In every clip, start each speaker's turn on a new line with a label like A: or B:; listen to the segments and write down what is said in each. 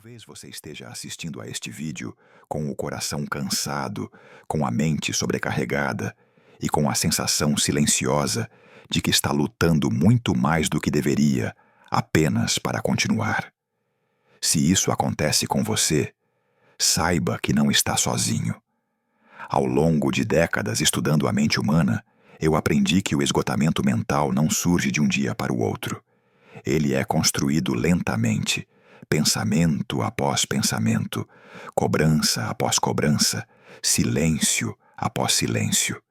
A: Talvez você esteja assistindo a este vídeo com o coração cansado, com a mente sobrecarregada e com a sensação silenciosa de que está lutando muito mais do que deveria, apenas para continuar. Se isso acontece com você, saiba que não está sozinho. Ao longo de décadas estudando a mente humana, eu aprendi que o esgotamento mental não surge de um dia para o outro. Ele é construído lentamente, pensamento após pensamento, cobrança após cobrança, silêncio após silêncio.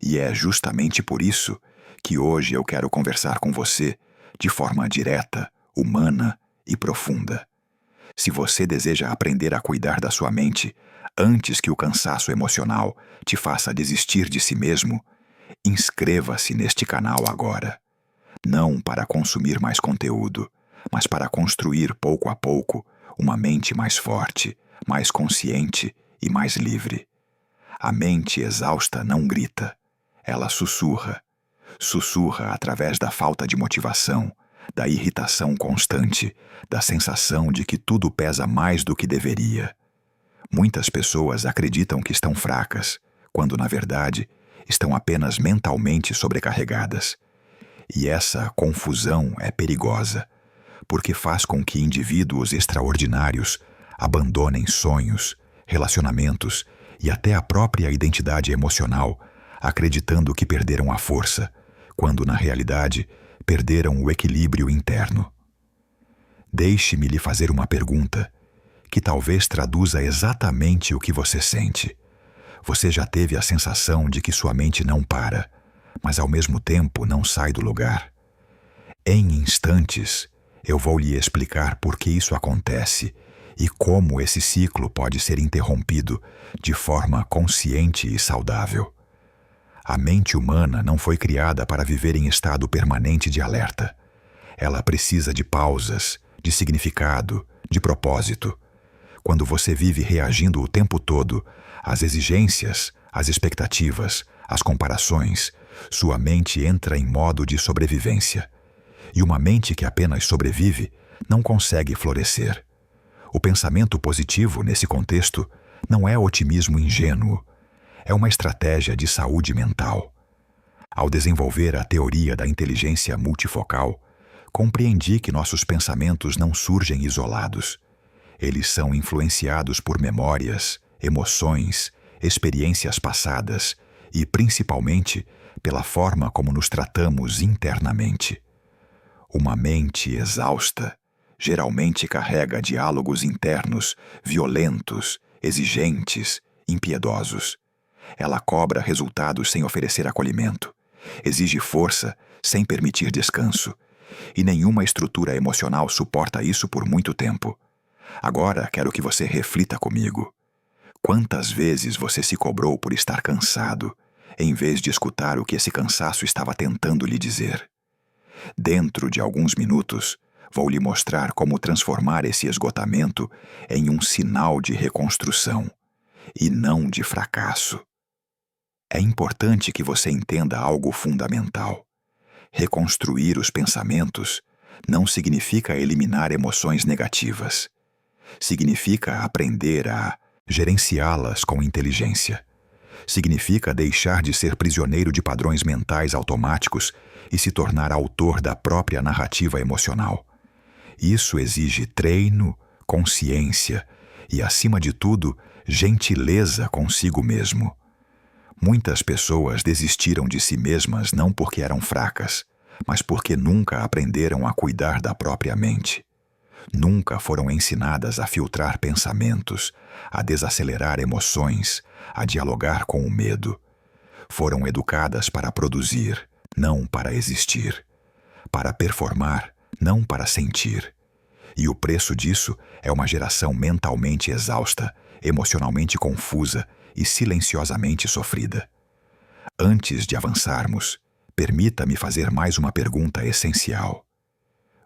A: E é justamente por isso que hoje eu quero conversar com você de forma direta, humana e profunda. Se você deseja aprender a cuidar da sua mente antes que o cansaço emocional te faça desistir de si mesmo, inscreva-se neste canal agora. Não para consumir mais conteúdo, mas para construir pouco a pouco uma mente mais forte, mais consciente e mais livre. A mente exausta não grita, ela sussurra. Sussurra através da falta de motivação, da irritação constante, da sensação de que tudo pesa mais do que deveria. Muitas pessoas acreditam que estão fracas, quando na verdade estão apenas mentalmente sobrecarregadas. E essa confusão é perigosa, porque faz com que indivíduos extraordinários abandonem sonhos, relacionamentos e até a própria identidade emocional, acreditando que perderam a força, quando na realidade perderam o equilíbrio interno. Deixe-me lhe fazer uma pergunta, que talvez traduza exatamente o que você sente. Você já teve a sensação de que sua mente não para, mas ao mesmo tempo não sai do lugar? Em instantes, eu vou lhe explicar por que isso acontece e como esse ciclo pode ser interrompido de forma consciente e saudável. A mente humana não foi criada para viver em estado permanente de alerta. Ela precisa de pausas, de significado, de propósito. Quando você vive reagindo o tempo todo às exigências, às expectativas, às comparações, sua mente entra em modo de sobrevivência. E uma mente que apenas sobrevive não consegue florescer. O pensamento positivo, nesse contexto, não é otimismo ingênuo. É uma estratégia de saúde mental. Ao desenvolver a teoria da inteligência multifocal, compreendi que nossos pensamentos não surgem isolados. Eles são influenciados por memórias, emoções, experiências passadas e, principalmente, pela forma como nos tratamos internamente. Uma mente exausta geralmente carrega diálogos internos violentos, exigentes, impiedosos. Ela cobra resultados sem oferecer acolhimento, exige força sem permitir descanso, e nenhuma estrutura emocional suporta isso por muito tempo. Agora quero que você reflita comigo. Quantas vezes você se cobrou por estar cansado, em vez de escutar o que esse cansaço estava tentando lhe dizer? Dentro de alguns minutos, vou lhe mostrar como transformar esse esgotamento em um sinal de reconstrução, e não de fracasso. É importante que você entenda algo fundamental. Reconstruir os pensamentos não significa eliminar emoções negativas. Significa aprender a gerenciá-las com inteligência. Significa deixar de ser prisioneiro de padrões mentais automáticos e se tornar autor da própria narrativa emocional. Isso exige treino, consciência e, acima de tudo, gentileza consigo mesmo. Muitas pessoas desistiram de si mesmas não porque eram fracas, mas porque nunca aprenderam a cuidar da própria mente. Nunca foram ensinadas a filtrar pensamentos, a desacelerar emoções, a dialogar com o medo. Foram educadas para produzir, não para existir. Para performar, não para sentir. E o preço disso é uma geração mentalmente exausta, emocionalmente confusa e silenciosamente sofrida. Antes de avançarmos, permita-me fazer mais uma pergunta essencial.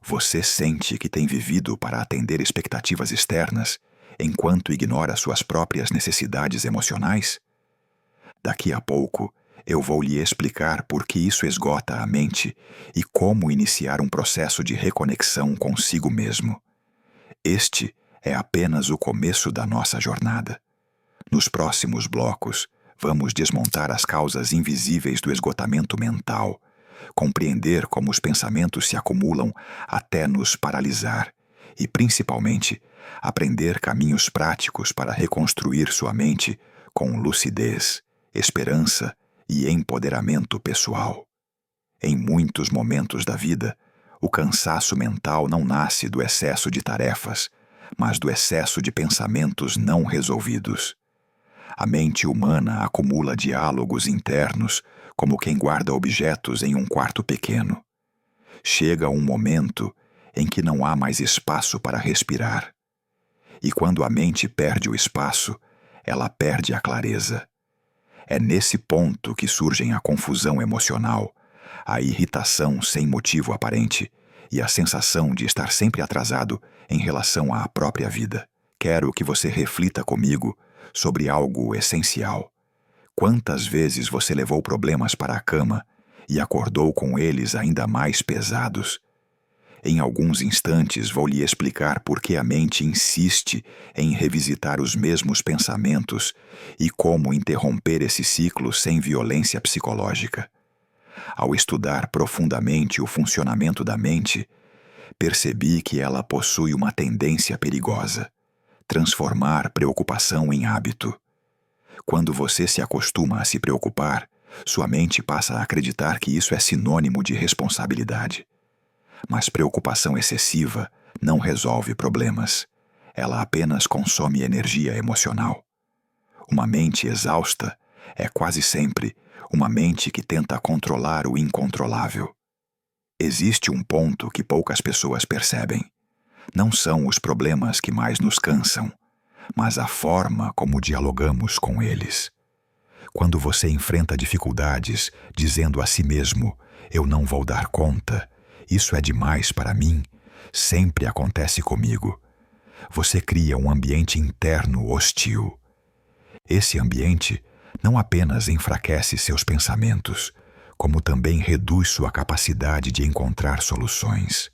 A: Você sente que tem vivido para atender expectativas externas, enquanto ignora suas próprias necessidades emocionais? Daqui a pouco, eu vou lhe explicar por que isso esgota a mente e como iniciar um processo de reconexão consigo mesmo. Este é apenas o começo da nossa jornada. Nos próximos blocos, vamos desmontar as causas invisíveis do esgotamento mental, compreender como os pensamentos se acumulam até nos paralisar e, principalmente, aprender caminhos práticos para reconstruir sua mente com lucidez, esperança e empoderamento pessoal. Em muitos momentos da vida, o cansaço mental não nasce do excesso de tarefas, mas do excesso de pensamentos não resolvidos. A mente humana acumula diálogos internos como quem guarda objetos em um quarto pequeno. Chega um momento em que não há mais espaço para respirar. E quando a mente perde o espaço, ela perde a clareza. É nesse ponto que surgem a confusão emocional, a irritação sem motivo aparente e a sensação de estar sempre atrasado em relação à própria vida. Quero que você reflita comigo sobre algo essencial. Quantas vezes você levou problemas para a cama e acordou com eles ainda mais pesados? Em alguns instantes vou lhe explicar por que a mente insiste em revisitar os mesmos pensamentos e como interromper esse ciclo sem violência psicológica. Ao estudar profundamente o funcionamento da mente, percebi que ela possui uma tendência perigosa: transformar preocupação em hábito. Quando você se acostuma a se preocupar, sua mente passa a acreditar que isso é sinônimo de responsabilidade. Mas preocupação excessiva não resolve problemas. Ela apenas consome energia emocional. Uma mente exausta é quase sempre uma mente que tenta controlar o incontrolável. Existe um ponto que poucas pessoas percebem. Não são os problemas que mais nos cansam, mas a forma como dialogamos com eles. Quando você enfrenta dificuldades dizendo a si mesmo: "Eu não vou dar conta, isso é demais para mim", sempre acontece comigo. Você cria um ambiente interno hostil. Esse ambiente não apenas enfraquece seus pensamentos, como também reduz sua capacidade de encontrar soluções.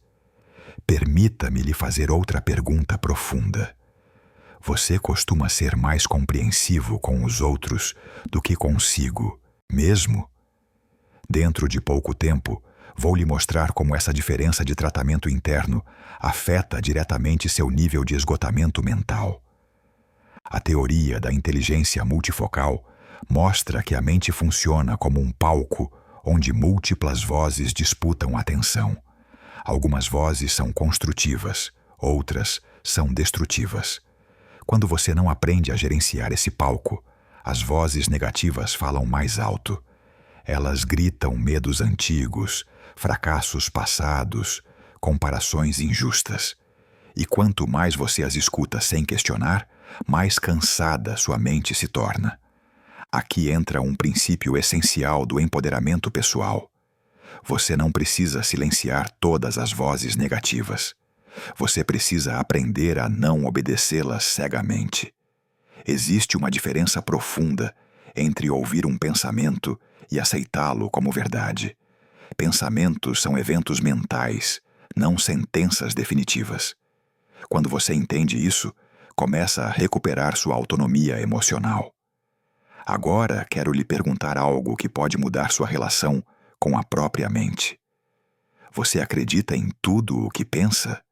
A: Permita-me lhe fazer outra pergunta profunda. Você costuma ser mais compreensivo com os outros do que consigo mesmo? Dentro de pouco tempo, vou lhe mostrar como essa diferença de tratamento interno afeta diretamente seu nível de esgotamento mental. A teoria da inteligência multifocal mostra que a mente funciona como um palco onde múltiplas vozes disputam atenção. Algumas vozes são construtivas, outras são destrutivas. Quando você não aprende a gerenciar esse palco, as vozes negativas falam mais alto. Elas gritam medos antigos, fracassos passados, comparações injustas. E quanto mais você as escuta sem questionar, mais cansada sua mente se torna. Aqui entra um princípio essencial do empoderamento pessoal. Você não precisa silenciar todas as vozes negativas. Você precisa aprender a não obedecê-las cegamente. Existe uma diferença profunda entre ouvir um pensamento e aceitá-lo como verdade. Pensamentos são eventos mentais, não sentenças definitivas. Quando você entende isso, começa a recuperar sua autonomia emocional. Agora quero lhe perguntar algo que pode mudar sua relação com a própria mente. Você acredita em tudo o que pensa?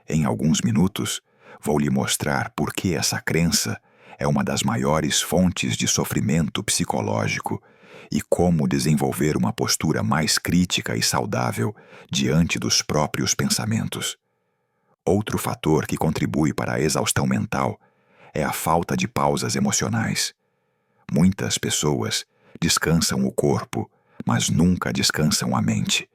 A: Em alguns minutos, vou lhe mostrar por que essa crença é uma das maiores fontes de sofrimento psicológico e como desenvolver uma postura mais crítica e saudável diante dos próprios pensamentos. Outro fator que contribui para a exaustão mental é a falta de pausas emocionais. Muitas pessoas descansam o corpo, mas nunca descansam a mente.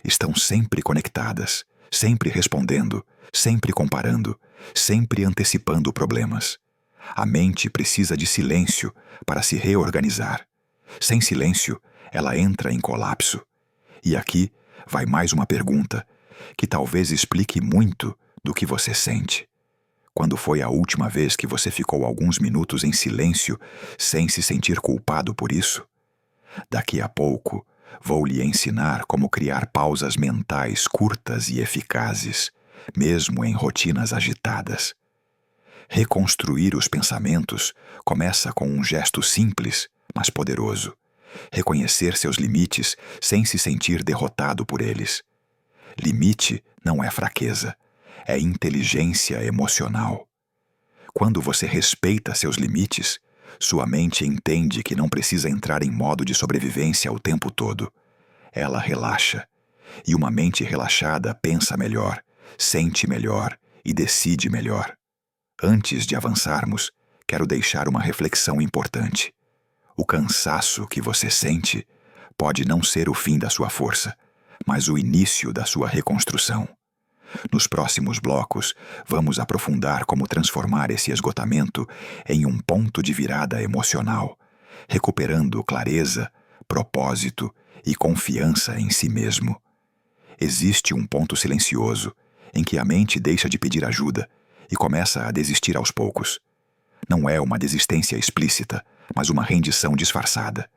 A: Estão sempre conectadas, sempre respondendo, sempre comparando, sempre antecipando problemas. A mente precisa de silêncio para se reorganizar. Sem silêncio, ela entra em colapso. E aqui vai mais uma pergunta, que talvez explique muito do que você sente. Quando foi a última vez que você ficou alguns minutos em silêncio sem se sentir culpado por isso? Daqui a pouco, vou lhe ensinar como criar pausas mentais curtas e eficazes, mesmo em rotinas agitadas. Reconstruir os pensamentos começa com um gesto simples, mas poderoso. Reconhecer seus limites sem se sentir derrotado por eles. Limite não é fraqueza, é inteligência emocional. Quando você respeita seus limites, sua mente entende que não precisa entrar em modo de sobrevivência o tempo todo. Ela relaxa. E uma mente relaxada pensa melhor, sente melhor e decide melhor. Antes de avançarmos, quero deixar uma reflexão importante. O cansaço que você sente pode não ser o fim da sua força, mas o início da sua reconstrução. Nos próximos blocos, vamos aprofundar como transformar esse esgotamento em um ponto de virada emocional, recuperando clareza, propósito e confiança em si mesmo. Existe um ponto silencioso em que a mente deixa de pedir ajuda e começa a desistir aos poucos. Não é uma desistência explícita, mas uma rendição disfarçada.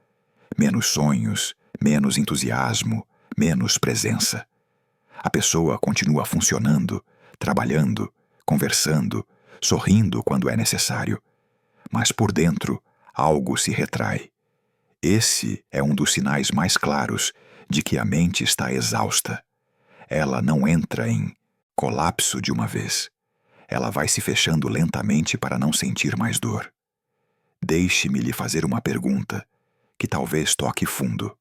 A: Menos sonhos, menos entusiasmo, menos presença. A pessoa continua funcionando, trabalhando, conversando, sorrindo quando é necessário. Mas por dentro, algo se retrai. Esse é um dos sinais mais claros de que a mente está exausta. Ela não entra em colapso de uma vez. Ela vai se fechando lentamente para não sentir mais dor. Deixe-me lhe fazer uma pergunta, que talvez toque fundo.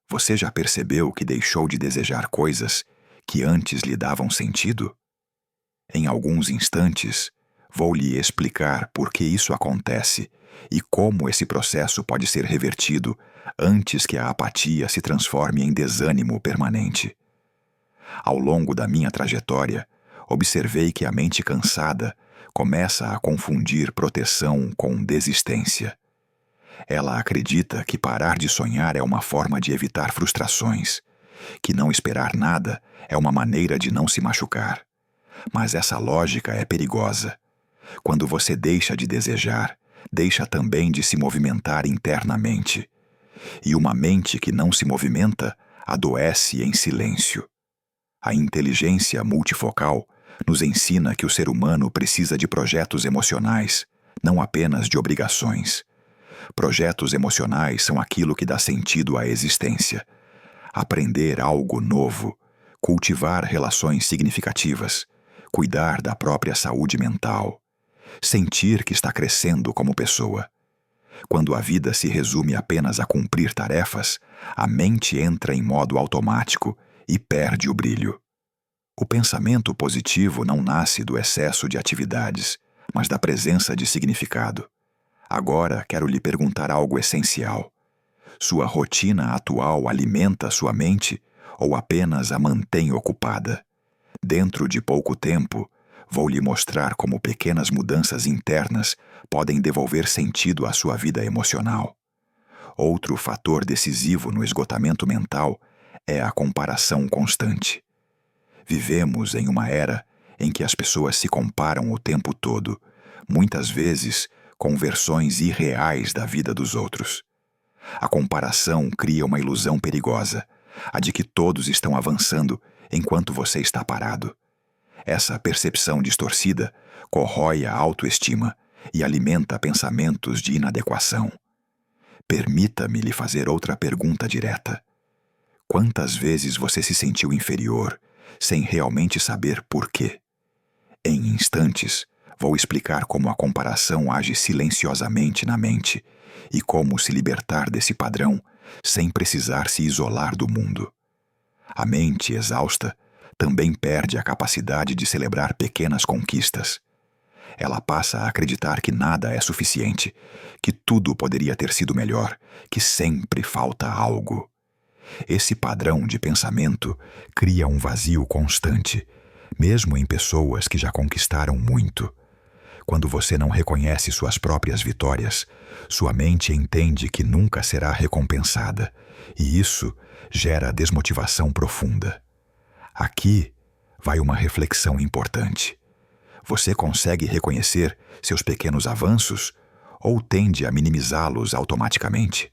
A: Você já percebeu que deixou de desejar coisas que antes lhe davam sentido? Em alguns instantes, vou lhe explicar por que isso acontece e como esse processo pode ser revertido antes que a apatia se transforme em desânimo permanente. Ao longo da minha trajetória, observei que a mente cansada começa a confundir proteção com desistência. Ela acredita que parar de sonhar é uma forma de evitar frustrações, que não esperar nada é uma maneira de não se machucar. Mas essa lógica é perigosa. Quando você deixa de desejar, deixa também de se movimentar internamente. E uma mente que não se movimenta adoece em silêncio. A inteligência multifocal nos ensina que o ser humano precisa de projetos emocionais, não apenas de obrigações. Projetos emocionais são aquilo que dá sentido à existência. Aprender algo novo, cultivar relações significativas, cuidar da própria saúde mental, sentir que está crescendo como pessoa. Quando a vida se resume apenas a cumprir tarefas, a mente entra em modo automático e perde o brilho. O pensamento positivo não nasce do excesso de atividades, mas da presença de significado. Agora quero lhe perguntar algo essencial. Sua rotina atual alimenta sua mente ou apenas a mantém ocupada? Dentro de pouco tempo, vou lhe mostrar como pequenas mudanças internas podem devolver sentido à sua vida emocional. Outro fator decisivo no esgotamento mental é a comparação constante. Vivemos em uma era em que as pessoas se comparam o tempo todo, muitas vezes com versões irreais da vida dos outros. A comparação cria uma ilusão perigosa, a de que todos estão avançando enquanto você está parado. Essa percepção distorcida corrói a autoestima e alimenta pensamentos de inadequação. Permita-me lhe fazer outra pergunta direta. Quantas vezes você se sentiu inferior, sem realmente saber por quê? Em instantes, vou explicar como a comparação age silenciosamente na mente e como se libertar desse padrão sem precisar se isolar do mundo. A mente exausta também perde a capacidade de celebrar pequenas conquistas. Ela passa a acreditar que nada é suficiente, que tudo poderia ter sido melhor, que sempre falta algo. Esse padrão de pensamento cria um vazio constante, mesmo em pessoas que já conquistaram muito. Quando você não reconhece suas próprias vitórias, sua mente entende que nunca será recompensada, e isso gera desmotivação profunda. Aqui vai uma reflexão importante. Você consegue reconhecer seus pequenos avanços ou tende a minimizá-los automaticamente?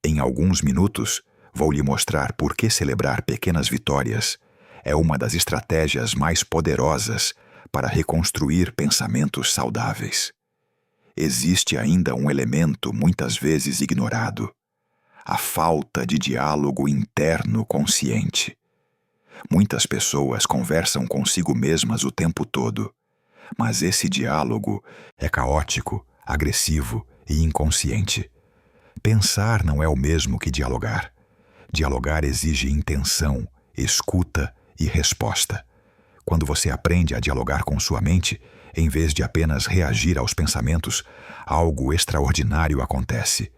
A: Em alguns minutos, vou lhe mostrar por que celebrar pequenas vitórias é uma das estratégias mais poderosas para reconstruir pensamentos saudáveis. Existe ainda um elemento muitas vezes ignorado: a falta de diálogo interno consciente. Muitas pessoas conversam consigo mesmas o tempo todo, mas esse diálogo é caótico, agressivo e inconsciente. Pensar não é o mesmo que dialogar. Dialogar exige intenção, escuta e resposta. Quando você aprende a dialogar com sua mente, em vez de apenas reagir aos pensamentos, algo extraordinário acontece.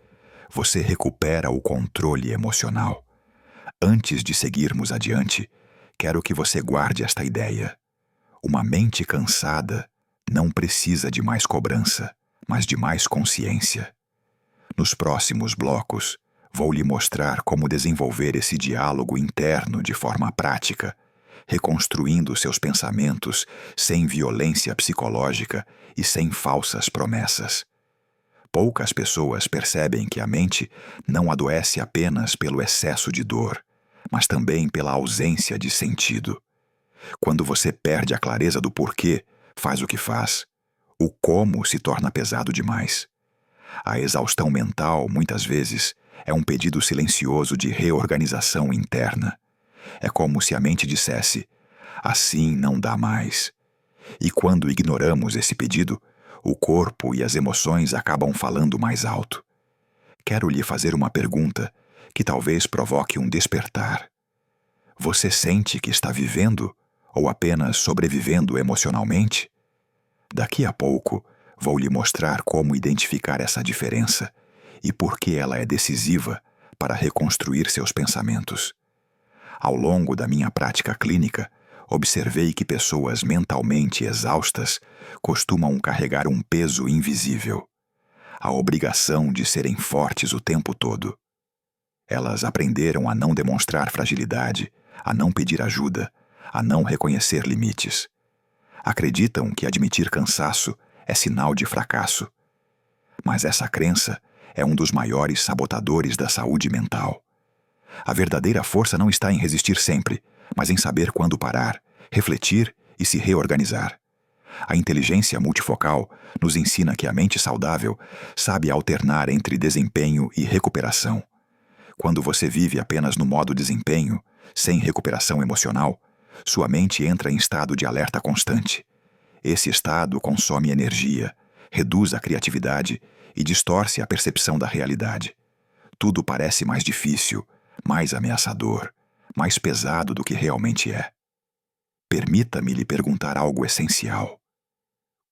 A: Você recupera o controle emocional. Antes de seguirmos adiante, quero que você guarde esta ideia. Uma mente cansada não precisa de mais cobrança, mas de mais consciência. Nos próximos blocos, vou lhe mostrar como desenvolver esse diálogo interno de forma prática, reconstruindo seus pensamentos sem violência psicológica e sem falsas promessas. Poucas pessoas percebem que a mente não adoece apenas pelo excesso de dor, mas também pela ausência de sentido. Quando você perde a clareza do porquê, faz o que faz, o como se torna pesado demais. A exaustão mental, muitas vezes, é um pedido silencioso de reorganização interna. É como se a mente dissesse: assim não dá mais. E quando ignoramos esse pedido, o corpo e as emoções acabam falando mais alto. Quero lhe fazer uma pergunta que talvez provoque um despertar. Você sente que está vivendo ou apenas sobrevivendo emocionalmente? Daqui a pouco, vou lhe mostrar como identificar essa diferença e por que ela é decisiva para reconstruir seus pensamentos. Ao longo da minha prática clínica, observei que pessoas mentalmente exaustas costumam carregar um peso invisível: a obrigação de serem fortes o tempo todo. Elas aprenderam a não demonstrar fragilidade, a não pedir ajuda, a não reconhecer limites. Acreditam que admitir cansaço é sinal de fracasso. Mas essa crença é um dos maiores sabotadores da saúde mental. A verdadeira força não está em resistir sempre, mas em saber quando parar, refletir e se reorganizar. A inteligência multifocal nos ensina que a mente saudável sabe alternar entre desempenho e recuperação. Quando você vive apenas no modo desempenho, sem recuperação emocional, sua mente entra em estado de alerta constante. Esse estado consome energia, reduz a criatividade e distorce a percepção da realidade. Tudo parece mais difícil, mais ameaçador, mais pesado do que realmente é. Permita-me lhe perguntar algo essencial.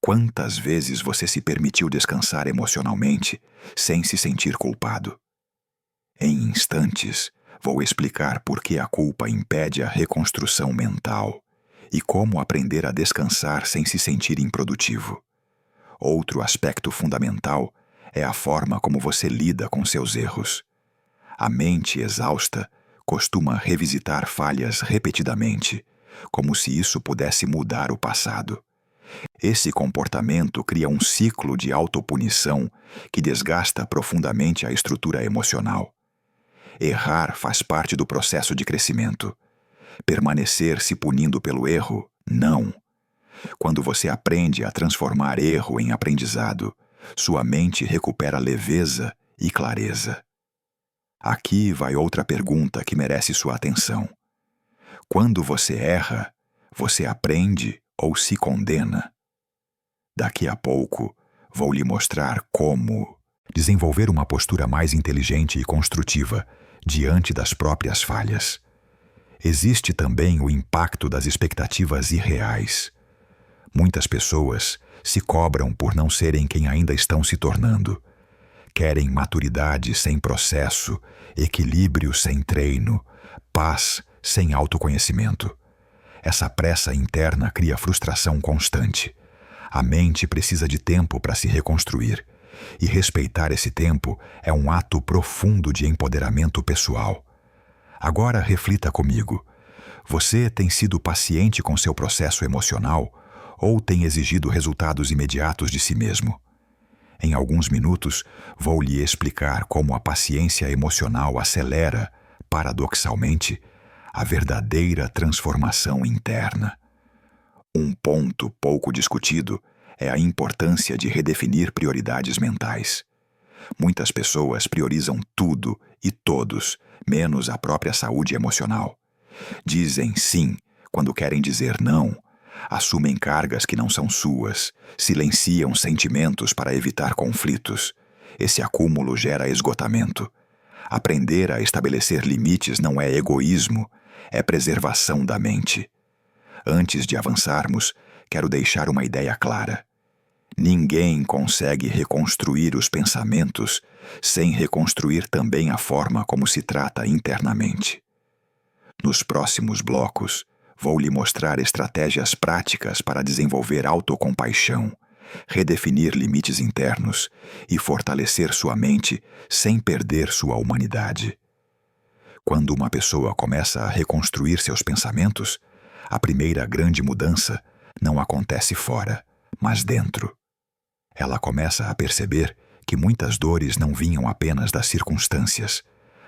A: Quantas vezes você se permitiu descansar emocionalmente sem se sentir culpado? Em instantes, vou explicar por que a culpa impede a reconstrução mental e como aprender a descansar sem se sentir improdutivo. Outro aspecto fundamental é a forma como você lida com seus erros. A mente exausta costuma revisitar falhas repetidamente, como se isso pudesse mudar o passado. Esse comportamento cria um ciclo de autopunição que desgasta profundamente a estrutura emocional. Errar faz parte do processo de crescimento. Permanecer se punindo pelo erro, não. Quando você aprende a transformar erro em aprendizado, sua mente recupera leveza e clareza. Aqui vai outra pergunta que merece sua atenção. Quando você erra, você aprende ou se condena? Daqui a pouco, vou lhe mostrar como desenvolver uma postura mais inteligente e construtiva diante das próprias falhas. Existe também o impacto das expectativas irreais. Muitas pessoas se cobram por não serem quem ainda estão se tornando. Querem maturidade sem processo, equilíbrio sem treino, paz sem autoconhecimento. Essa pressa interna cria frustração constante. A mente precisa de tempo para se reconstruir, e respeitar esse tempo é um ato profundo de empoderamento pessoal. Agora reflita comigo. Você tem sido paciente com seu processo emocional ou tem exigido resultados imediatos de si mesmo? Em alguns minutos, vou lhe explicar como a paciência emocional acelera, paradoxalmente, a verdadeira transformação interna. Um ponto pouco discutido é a importância de redefinir prioridades mentais. Muitas pessoas priorizam tudo e todos, menos a própria saúde emocional. Dizem sim quando querem dizer não, assumem cargas que não são suas, silenciam sentimentos para evitar conflitos. Esse acúmulo gera esgotamento. Aprender a estabelecer limites não é egoísmo, é preservação da mente. Antes de avançarmos, quero deixar uma ideia clara. Ninguém consegue reconstruir os pensamentos sem reconstruir também a forma como se trata internamente. Nos próximos blocos, vou lhe mostrar estratégias práticas para desenvolver autocompaixão, redefinir limites internos e fortalecer sua mente sem perder sua humanidade. Quando uma pessoa começa a reconstruir seus pensamentos, a primeira grande mudança não acontece fora, mas dentro. Ela começa a perceber que muitas dores não vinham apenas das circunstâncias,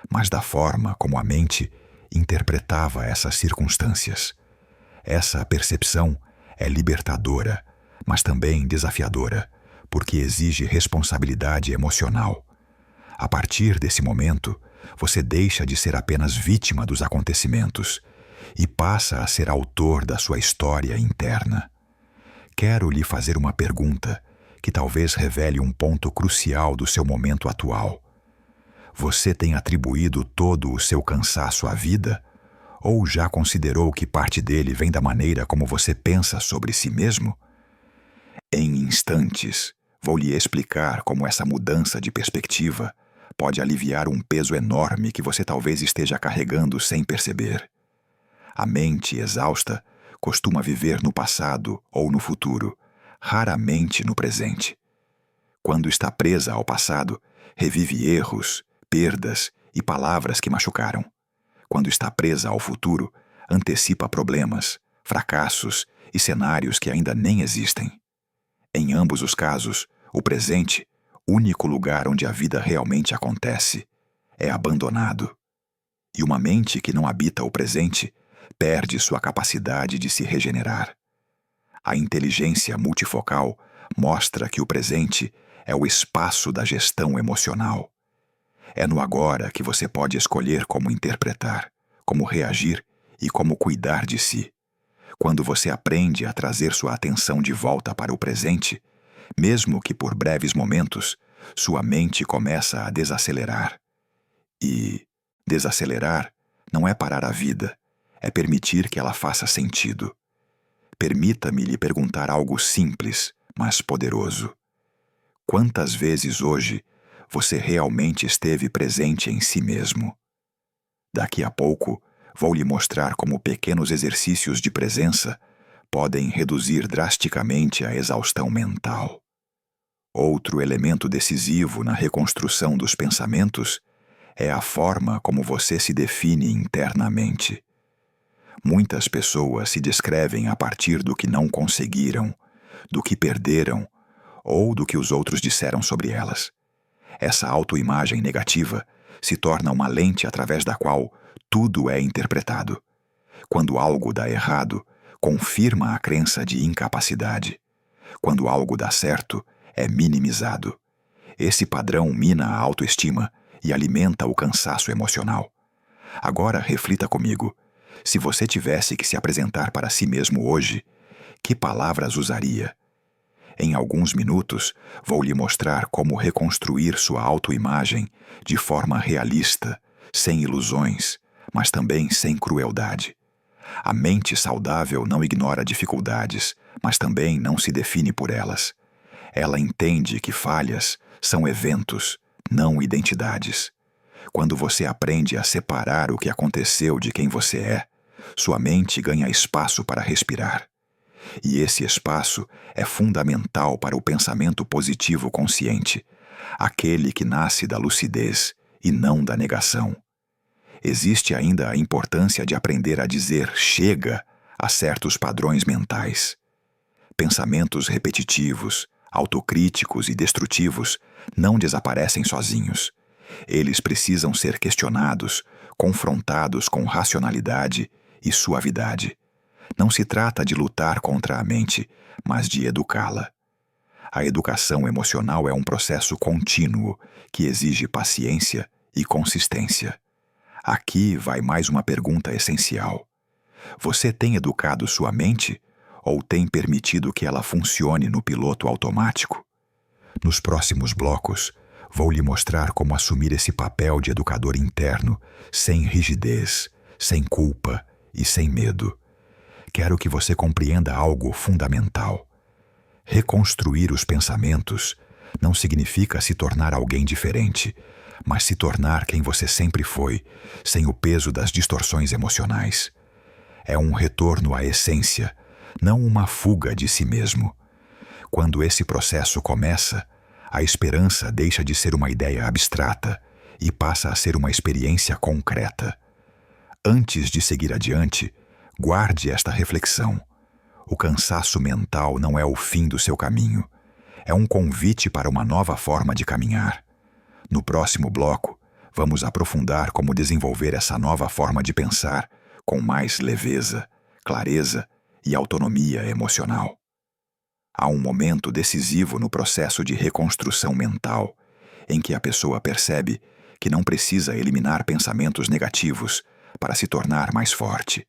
A: mas da forma como a mente interpretava essas circunstâncias. Essa percepção é libertadora, mas também desafiadora, porque exige responsabilidade emocional. A partir desse momento, você deixa de ser apenas vítima dos acontecimentos e passa a ser autor da sua história interna. Quero lhe fazer uma pergunta que talvez revele um ponto crucial do seu momento atual. Você tem atribuído todo o seu cansaço à vida? Ou já considerou que parte dele vem da maneira como você pensa sobre si mesmo? Em instantes, vou lhe explicar como essa mudança de perspectiva pode aliviar um peso enorme que você talvez esteja carregando sem perceber. A mente exausta costuma viver no passado ou no futuro, raramente no presente. Quando está presa ao passado, revive erros, perdas e palavras que machucaram. Quando está presa ao futuro, antecipa problemas, fracassos e cenários que ainda nem existem. Em ambos os casos, o presente, único lugar onde a vida realmente acontece, é abandonado. E uma mente que não habita o presente perde sua capacidade de se regenerar. A inteligência multifocal mostra que o presente é o espaço da gestão emocional. É no agora que você pode escolher como interpretar, como reagir e como cuidar de si. Quando você aprende a trazer sua atenção de volta para o presente, mesmo que por breves momentos, sua mente começa a desacelerar. E desacelerar não é parar a vida, é permitir que ela faça sentido. Permita-me lhe perguntar algo simples, mas poderoso. Quantas vezes hoje você realmente esteve presente em si mesmo? Daqui a pouco, vou lhe mostrar como pequenos exercícios de presença podem reduzir drasticamente a exaustão mental. Outro elemento decisivo na reconstrução dos pensamentos é a forma como você se define internamente. Muitas pessoas se descrevem a partir do que não conseguiram, do que perderam ou do que os outros disseram sobre elas. Essa autoimagem negativa se torna uma lente através da qual tudo é interpretado. Quando algo dá errado, confirma a crença de incapacidade. Quando algo dá certo, é minimizado. Esse padrão mina a autoestima e alimenta o cansaço emocional. Agora reflita comigo. Se você tivesse que se apresentar para si mesmo hoje, que palavras usaria? Em alguns minutos, vou lhe mostrar como reconstruir sua autoimagem de forma realista, sem ilusões, mas também sem crueldade. A mente saudável não ignora dificuldades, mas também não se define por elas. Ela entende que falhas são eventos, não identidades. Quando você aprende a separar o que aconteceu de quem você é, sua mente ganha espaço para respirar. E esse espaço é fundamental para o pensamento positivo consciente, aquele que nasce da lucidez e não da negação. Existe ainda a importância de aprender a dizer chega a certos padrões mentais. Pensamentos repetitivos, autocríticos e destrutivos não desaparecem sozinhos. Eles precisam ser questionados, confrontados com racionalidade e suavidade. Não se trata de lutar contra a mente, mas de educá-la. A educação emocional é um processo contínuo que exige paciência e consistência. Aqui vai mais uma pergunta essencial. Você tem educado sua mente ou tem permitido que ela funcione no piloto automático? Nos próximos blocos, vou lhe mostrar como assumir esse papel de educador interno, sem rigidez, sem culpa e sem medo. Quero que você compreenda algo fundamental. Reconstruir os pensamentos não significa se tornar alguém diferente, mas se tornar quem você sempre foi, sem o peso das distorções emocionais. É um retorno à essência, não uma fuga de si mesmo. Quando esse processo começa, a esperança deixa de ser uma ideia abstrata e passa a ser uma experiência concreta. Antes de seguir adiante, guarde esta reflexão. O cansaço mental não é o fim do seu caminho. É um convite para uma nova forma de caminhar. No próximo bloco, vamos aprofundar como desenvolver essa nova forma de pensar com mais leveza, clareza e autonomia emocional. Há um momento decisivo no processo de reconstrução mental em que a pessoa percebe que não precisa eliminar pensamentos negativos para se tornar mais forte.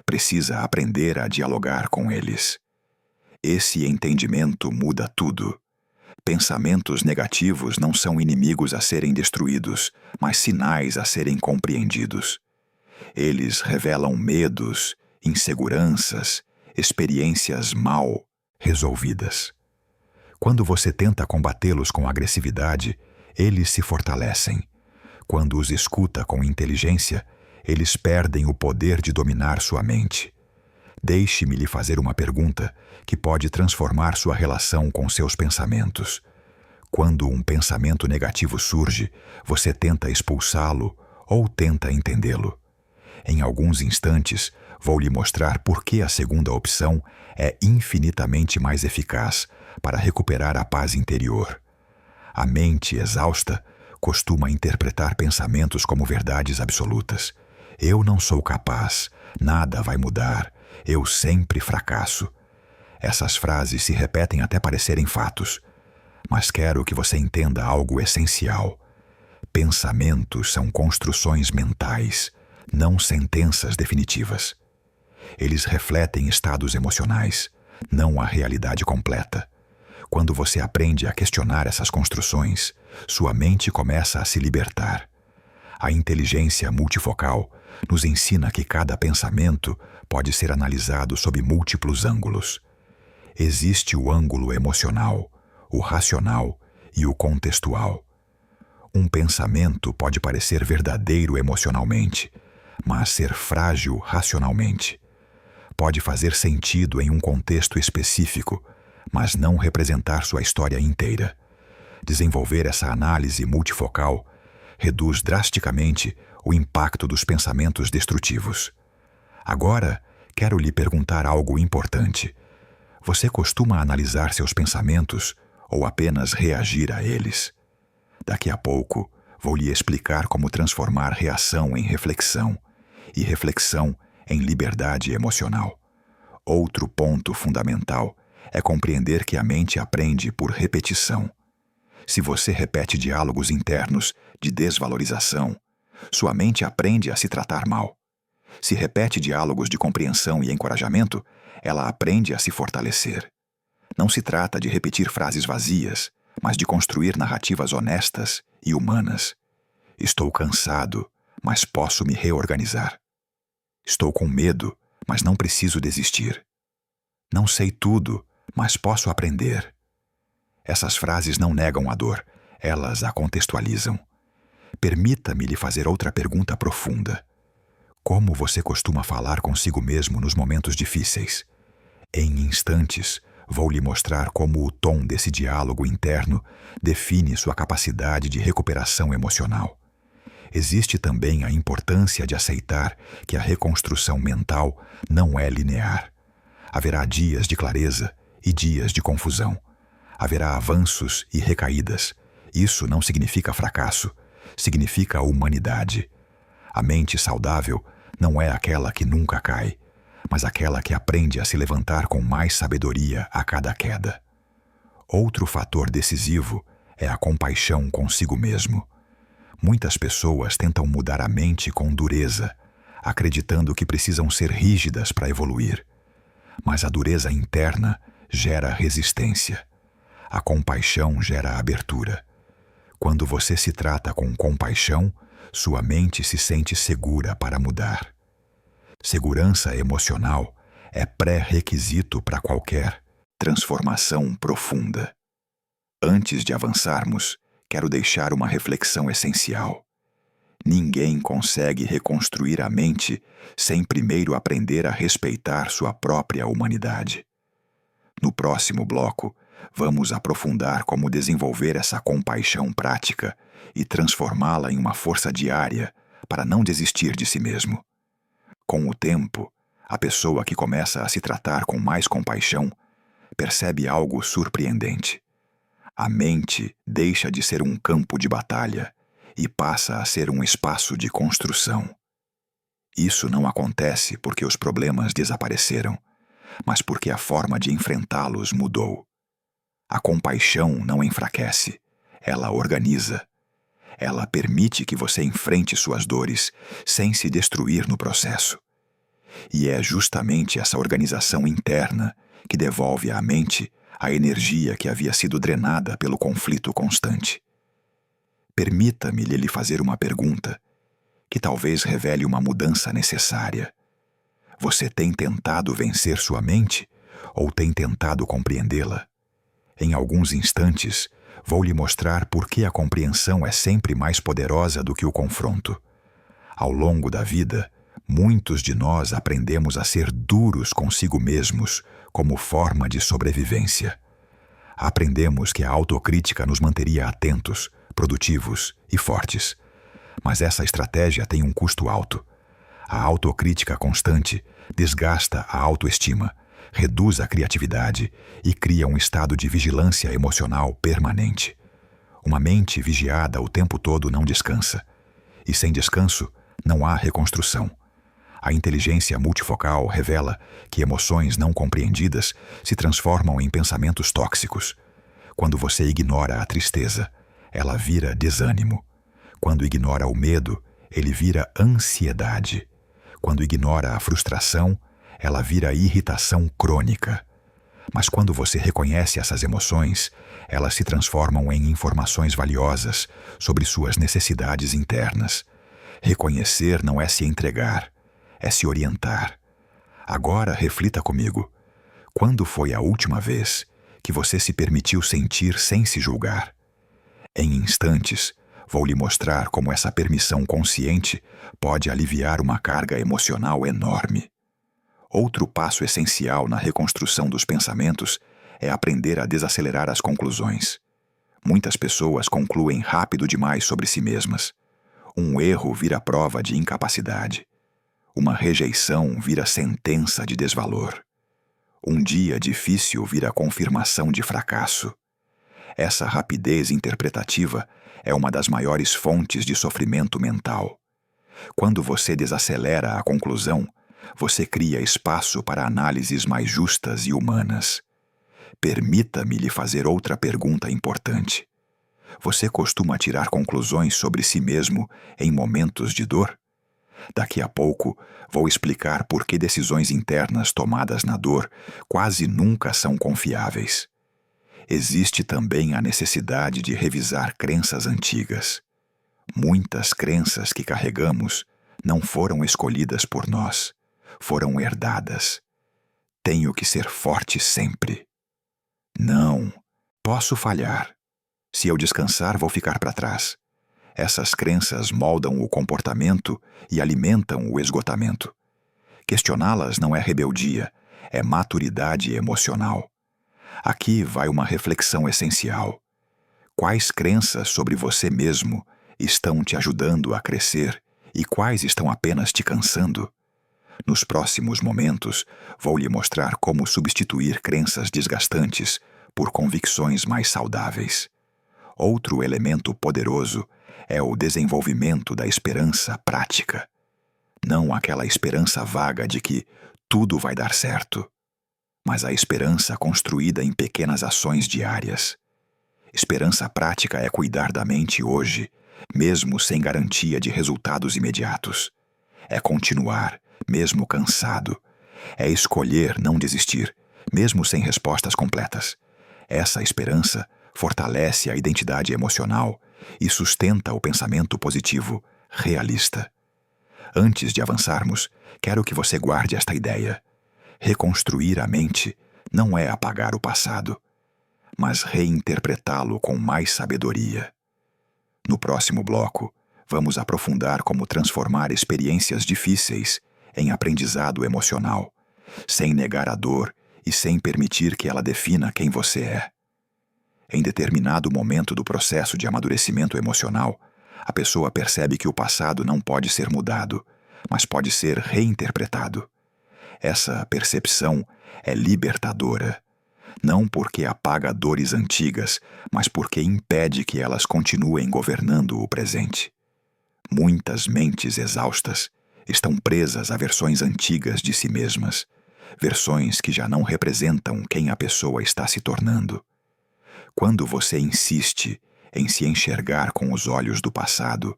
A: Precisa aprender a dialogar com eles. Esse entendimento muda tudo. Pensamentos negativos não são inimigos a serem destruídos, mas sinais a serem compreendidos. Eles revelam medos, inseguranças, experiências mal resolvidas. Quando você tenta combatê-los com agressividade, eles se fortalecem. Quando os escuta com inteligência, eles perdem o poder de dominar sua mente. Deixe-me lhe fazer uma pergunta que pode transformar sua relação com seus pensamentos. Quando um pensamento negativo surge, você tenta expulsá-lo ou tenta entendê-lo? Em alguns instantes, vou lhe mostrar por que a segunda opção é infinitamente mais eficaz para recuperar a paz interior. A mente exausta costuma interpretar pensamentos como verdades absolutas. Eu não sou capaz, nada vai mudar, eu sempre fracasso. Essas frases se repetem até parecerem fatos, mas quero que você entenda algo essencial. Pensamentos são construções mentais, não sentenças definitivas. Eles refletem estados emocionais, não a realidade completa. Quando você aprende a questionar essas construções, sua mente começa a se libertar. A inteligência multifocal nos ensina que cada pensamento pode ser analisado sob múltiplos ângulos. Existe o ângulo emocional, o racional e o contextual. Um pensamento pode parecer verdadeiro emocionalmente, mas ser frágil racionalmente. Pode fazer sentido em um contexto específico, mas não representar sua história inteira. Desenvolver essa análise multifocal reduz drasticamente o impacto dos pensamentos destrutivos. Agora, quero lhe perguntar algo importante. Você costuma analisar seus pensamentos ou apenas reagir a eles? Daqui a pouco, vou lhe explicar como transformar reação em reflexão e reflexão em liberdade emocional. Outro ponto fundamental é compreender que a mente aprende por repetição. Se você repete diálogos internos de desvalorização, sua mente aprende a se tratar mal. Se repete diálogos de compreensão e encorajamento, ela aprende a se fortalecer. Não se trata de repetir frases vazias, mas de construir narrativas honestas e humanas. Estou cansado, mas posso me reorganizar. Estou com medo, mas não preciso desistir. Não sei tudo, mas posso aprender. Essas frases não negam a dor, elas a contextualizam. Permita-me lhe fazer outra pergunta profunda. Como você costuma falar consigo mesmo nos momentos difíceis? Em instantes, vou lhe mostrar como o tom desse diálogo interno define sua capacidade de recuperação emocional. Existe também a importância de aceitar que a reconstrução mental não é linear. Haverá dias de clareza e dias de confusão. Haverá avanços e recaídas. Isso não significa fracasso, significa humanidade. A mente saudável não é aquela que nunca cai, mas aquela que aprende a se levantar com mais sabedoria a cada queda. Outro fator decisivo é a compaixão consigo mesmo. Muitas pessoas tentam mudar a mente com dureza, acreditando que precisam ser rígidas para evoluir. Mas a dureza interna gera resistência. A compaixão gera abertura. Quando você se trata com compaixão, sua mente se sente segura para mudar. Segurança emocional é pré-requisito para qualquer transformação profunda. Antes de avançarmos, quero deixar uma reflexão essencial. Ninguém consegue reconstruir a mente sem primeiro aprender a respeitar sua própria humanidade. No próximo bloco, vamos aprofundar como desenvolver essa compaixão prática e transformá-la em uma força diária para não desistir de si mesmo. Com o tempo, a pessoa que começa a se tratar com mais compaixão percebe algo surpreendente. A mente deixa de ser um campo de batalha e passa a ser um espaço de construção. Isso não acontece porque os problemas desapareceram, mas porque a forma de enfrentá-los mudou. A compaixão não enfraquece, ela organiza. Ela permite que você enfrente suas dores sem se destruir no processo. E é justamente essa organização interna que devolve à mente a energia que havia sido drenada pelo conflito constante. Permita-me lhe fazer uma pergunta que talvez revele uma mudança necessária. Você tem tentado vencer sua mente ou tem tentado compreendê-la? Em alguns instantes, vou lhe mostrar por que a compreensão é sempre mais poderosa do que o confronto. Ao longo da vida, muitos de nós aprendemos a ser duros consigo mesmos como forma de sobrevivência. Aprendemos que a autocrítica nos manteria atentos, produtivos e fortes. Mas essa estratégia tem um custo alto. A autocrítica constante desgasta a autoestima, reduz a criatividade e cria um estado de vigilância emocional permanente. Uma mente vigiada o tempo todo não descansa. E sem descanso, não há reconstrução. A inteligência multifocal revela que emoções não compreendidas se transformam em pensamentos tóxicos. Quando você ignora a tristeza, ela vira desânimo. Quando ignora o medo, ele vira ansiedade. Quando ignora a frustração, ela vira irritação crônica. Mas quando você reconhece essas emoções, elas se transformam em informações valiosas sobre suas necessidades internas. Reconhecer não é se entregar, é se orientar. Agora reflita comigo. Quando foi a última vez que você se permitiu sentir sem se julgar? Em instantes, vou lhe mostrar como essa permissão consciente pode aliviar uma carga emocional enorme. Outro passo essencial na reconstrução dos pensamentos é aprender a desacelerar as conclusões. Muitas pessoas concluem rápido demais sobre si mesmas. Um erro vira prova de incapacidade. Uma rejeição vira sentença de desvalor. Um dia difícil vira confirmação de fracasso. Essa rapidez interpretativa é uma das maiores fontes de sofrimento mental. Quando você desacelera a conclusão, você cria espaço para análises mais justas e humanas. Permita-me lhe fazer outra pergunta importante. Você costuma tirar conclusões sobre si mesmo em momentos de dor? Daqui a pouco, vou explicar por que decisões internas tomadas na dor quase nunca são confiáveis. Existe também a necessidade de revisar crenças antigas. Muitas crenças que carregamos não foram escolhidas por nós, foram herdadas. Tenho que ser forte sempre. Não, posso falhar. Se eu descansar, vou ficar para trás. Essas crenças moldam o comportamento e alimentam o esgotamento. Questioná-las não é rebeldia, é maturidade emocional. Aqui vai uma reflexão essencial. Quais crenças sobre você mesmo estão te ajudando a crescer e quais estão apenas te cansando? Nos próximos momentos, vou lhe mostrar como substituir crenças desgastantes por convicções mais saudáveis. Outro elemento poderoso é o desenvolvimento da esperança prática. Não aquela esperança vaga de que tudo vai dar certo. Mas a esperança construída em pequenas ações diárias. Esperança prática é cuidar da mente hoje, mesmo sem garantia de resultados imediatos. É continuar, mesmo cansado. É escolher não desistir, mesmo sem respostas completas. Essa esperança fortalece a identidade emocional e sustenta o pensamento positivo, realista. Antes de avançarmos, quero que você guarde esta ideia. Reconstruir a mente não é apagar o passado, mas reinterpretá-lo com mais sabedoria. No próximo bloco, vamos aprofundar como transformar experiências difíceis em aprendizado emocional, sem negar a dor e sem permitir que ela defina quem você é. Em determinado momento do processo de amadurecimento emocional, a pessoa percebe que o passado não pode ser mudado, mas pode ser reinterpretado. Essa percepção é libertadora, não porque apaga dores antigas, mas porque impede que elas continuem governando o presente. Muitas mentes exaustas estão presas a versões antigas de si mesmas, versões que já não representam quem a pessoa está se tornando. Quando você insiste em se enxergar com os olhos do passado,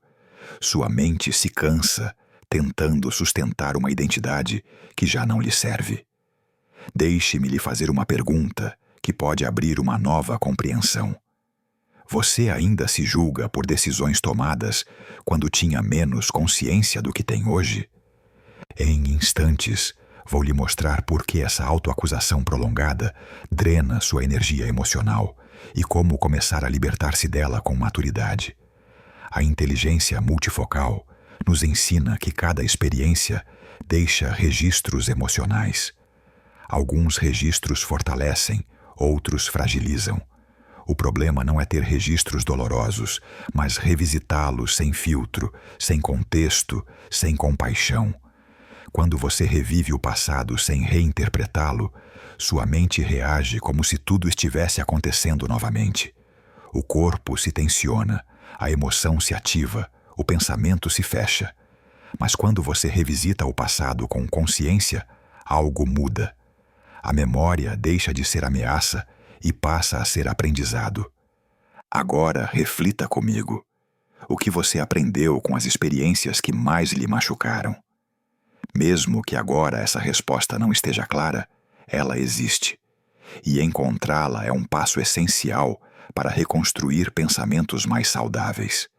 A: sua mente se cansa tentando sustentar uma identidade que já não lhe serve. Deixe-me lhe fazer uma pergunta que pode abrir uma nova compreensão. Você ainda se julga por decisões tomadas quando tinha menos consciência do que tem hoje? Em instantes, vou lhe mostrar por que essa autoacusação prolongada drena sua energia emocional e como começar a libertar-se dela com maturidade. A inteligência multifocal nos ensina que cada experiência deixa registros emocionais. Alguns registros fortalecem, outros fragilizam. O problema não é ter registros dolorosos, mas revisitá-los sem filtro, sem contexto, sem compaixão. Quando você revive o passado sem reinterpretá-lo, sua mente reage como se tudo estivesse acontecendo novamente. O corpo se tensiona, a emoção se ativa, o pensamento se fecha. Mas quando você revisita o passado com consciência, algo muda. A memória deixa de ser ameaça e passa a ser aprendizado. Agora reflita comigo. O que você aprendeu com as experiências que mais lhe machucaram? Mesmo que agora essa resposta não esteja clara, ela existe. E encontrá-la é um passo essencial para reconstruir pensamentos mais saudáveis.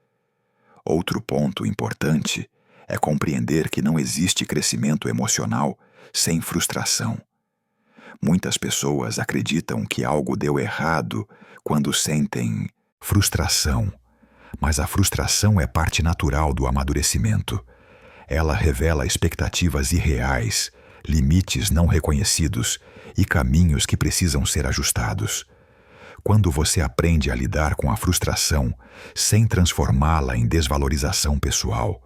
A: Outro ponto importante é compreender que não existe crescimento emocional sem frustração. Muitas pessoas acreditam que algo deu errado quando sentem frustração, mas a frustração é parte natural do amadurecimento. Ela revela expectativas irreais, limites não reconhecidos e caminhos que precisam ser ajustados. Quando você aprende a lidar com a frustração sem transformá-la em desvalorização pessoal,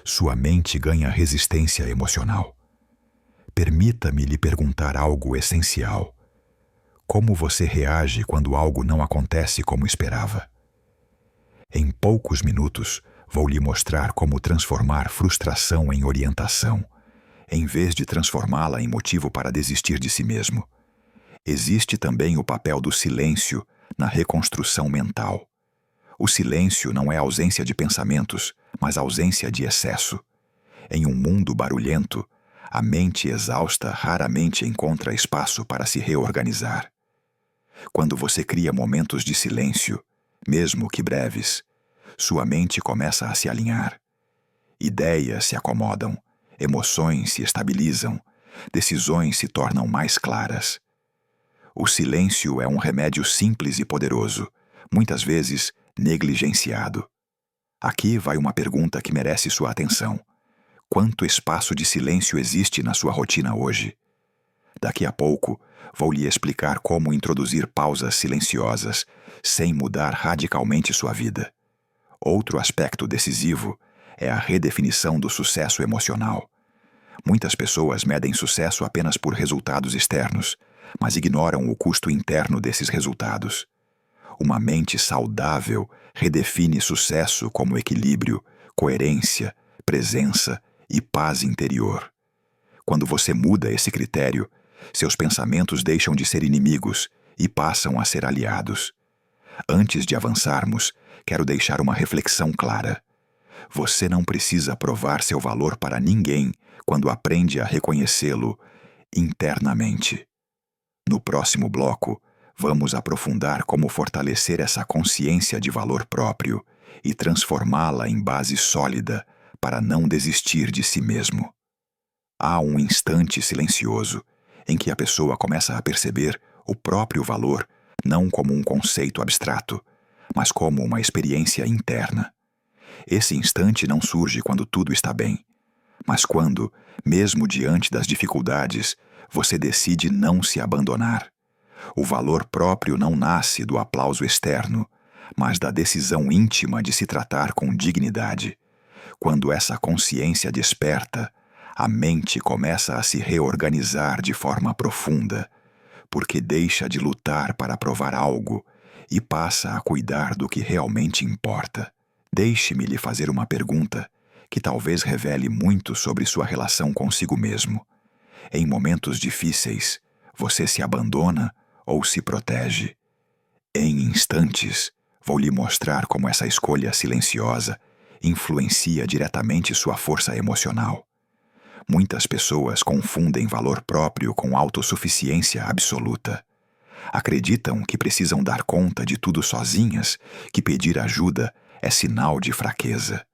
A: sua mente ganha resistência emocional. Permita-me lhe perguntar algo essencial. Como você reage quando algo não acontece como esperava? Em poucos minutos, vou lhe mostrar como transformar frustração em orientação, em vez de transformá-la em motivo para desistir de si mesmo. Existe também o papel do silêncio na reconstrução mental. O silêncio não é ausência de pensamentos, mas ausência de excesso. Em um mundo barulhento, a mente exausta raramente encontra espaço para se reorganizar. Quando você cria momentos de silêncio, mesmo que breves, sua mente começa a se alinhar. Ideias se acomodam, emoções se estabilizam, decisões se tornam mais claras. O silêncio é um remédio simples e poderoso, muitas vezes negligenciado. Aqui vai uma pergunta que merece sua atenção. Quanto espaço de silêncio existe na sua rotina hoje? Daqui a pouco, vou lhe explicar como introduzir pausas silenciosas sem mudar radicalmente sua vida. Outro aspecto decisivo é a redefinição do sucesso emocional. Muitas pessoas medem sucesso apenas por resultados externos, mas ignoram o custo interno desses resultados. Uma mente saudável redefine sucesso como equilíbrio, coerência, presença e paz interior. Quando você muda esse critério, seus pensamentos deixam de ser inimigos e passam a ser aliados. Antes de avançarmos, quero deixar uma reflexão clara. Você não precisa provar seu valor para ninguém quando aprende a reconhecê-lo internamente. No próximo bloco, vamos aprofundar como fortalecer essa consciência de valor próprio e transformá-la em base sólida para não desistir de si mesmo. Há um instante silencioso em que a pessoa começa a perceber o próprio valor não como um conceito abstrato, mas como uma experiência interna. Esse instante não surge quando tudo está bem, mas quando, mesmo diante das dificuldades, você decide não se abandonar. O valor próprio não nasce do aplauso externo, mas da decisão íntima de se tratar com dignidade. Quando essa consciência desperta, a mente começa a se reorganizar de forma profunda, porque deixa de lutar para provar algo e passa a cuidar do que realmente importa. Deixe-me lhe fazer uma pergunta que talvez revele muito sobre sua relação consigo mesmo. Em momentos difíceis, você se abandona ou se protege? Em instantes, vou lhe mostrar como essa escolha silenciosa influencia diretamente sua força emocional. Muitas pessoas confundem valor próprio com autossuficiência absoluta. Acreditam que precisam dar conta de tudo sozinhas, que pedir ajuda é sinal de fraqueza.